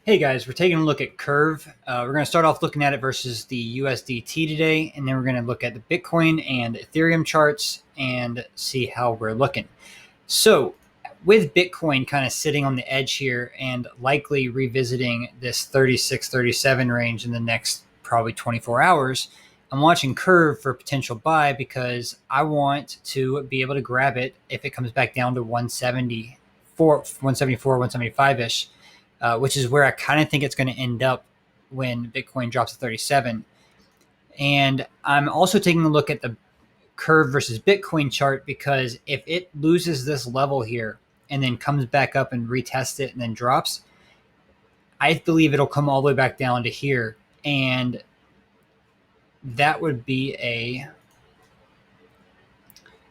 Hey guys, we're taking a look at Curve. We're going to start off looking at it versus the USDT today, and then we're going to look at the Bitcoin and Ethereum charts and see how we're looking. So with Bitcoin kind of sitting on the edge here and likely revisiting this 36, 37 range in the next probably 24 hours, I'm watching Curve for potential buy because I want to be able to grab it if it comes back down to 174, 175-ish. Which is where I kind of think it's going to end up when Bitcoin drops to 37. And I'm also taking a look at the Curve versus Bitcoin chart because if it loses this level here and then comes back up and retests it and then drops, I believe it'll come all the way back down to here. And that would be a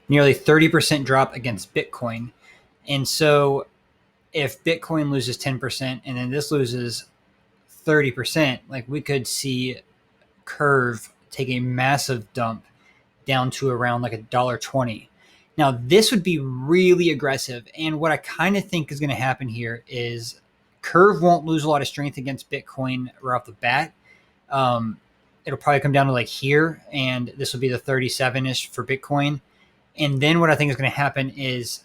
nearly 30% drop against Bitcoin. And so if Bitcoin loses 10% and then this loses 30%, like we could see Curve take a massive dump down to around like $1.20. Now, this would be really aggressive. And what I kind of think is going to happen here is Curve won't lose a lot of strength against Bitcoin right off the bat. It'll probably come down to like here, and this will be the 37-ish for Bitcoin. And then what I think is going to happen is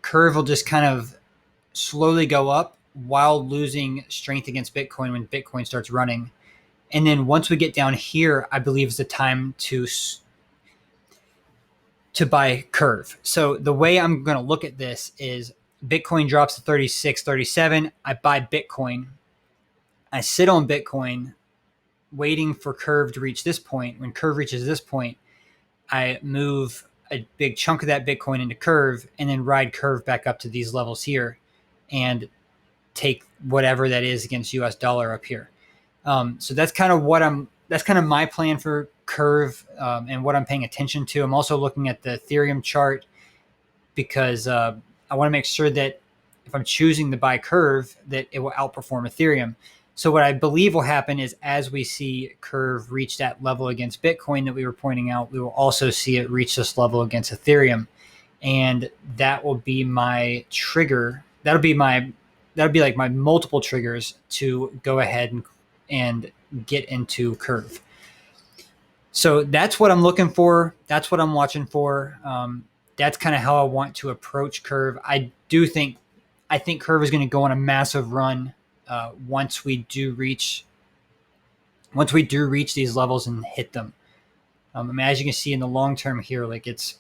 Curve will just kind of slowly go up while losing strength against Bitcoin when Bitcoin starts running. And then once we get down here, I believe is the time to buy Curve. So the way I'm going to look at this is Bitcoin drops to 36, 37. I buy Bitcoin. I sit on Bitcoin waiting for Curve to reach this point. When Curve reaches this point, I move a big chunk of that Bitcoin into Curve and then ride Curve back up to these levels here and take whatever that is against US dollar up here. So that's kind of my plan for Curve and what I'm paying attention to. I'm also looking at the Ethereum chart because I want to make sure that if I'm choosing to buy Curve, that it will outperform Ethereum. So what I believe will happen is as we see Curve reach that level against Bitcoin that we were pointing out, we will also see it reach this level against Ethereum. And that will be my trigger. That'll be like my multiple triggers to go ahead and get into Curve. So that's what I'm looking for. That's what I'm watching for. That's kind of how I want to approach Curve. I think Curve is going to go on a massive run once we do reach these levels and hit them. I mean, as you can see in the long term here, like it's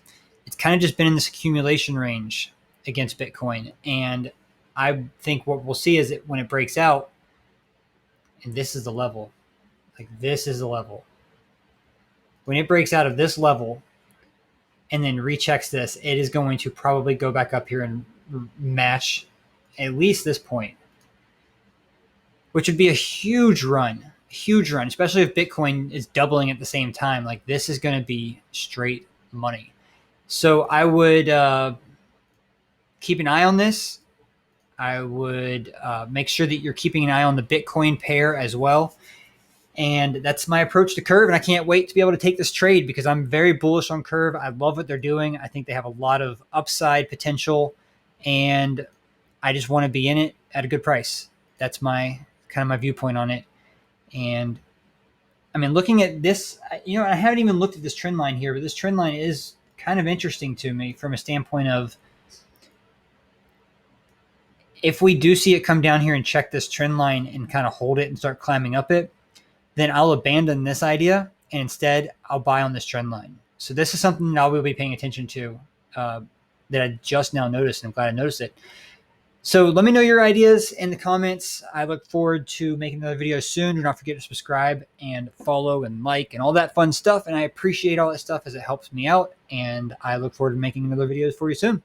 kind of just been in this accumulation range against Bitcoin. And I think what we'll see is that when it breaks out, and this is the level, like this is the level. When it breaks out of this level and then rechecks this, it is going to probably go back up here and match at least this point, which would be a huge run, especially if Bitcoin is doubling at the same time. Like this is going to be straight money. So I would keep an eye on this. I would make sure that you're keeping an eye on the Bitcoin pair as well. And that's my approach to Curve. And I can't wait to be able to take this trade because I'm very bullish on Curve. I love what they're doing. I think they have a lot of upside potential. And I just want to be in it at a good price. That's my viewpoint on it. And I mean, looking at this, I haven't even looked at this trend line here, but this trend line is kind of interesting to me from a standpoint of if we do see it come down here and check this trend line and kind of hold it and start climbing up it, then I'll abandon this idea and instead I'll buy on this trend line. So this is something that I will be paying attention to that I just now noticed, and I'm glad I noticed it. So let me know your ideas in the comments. I look forward to making another video soon. Do not forget to subscribe and follow and like and all that fun stuff. And I appreciate all that stuff as it helps me out. And I look forward to making another video for you soon.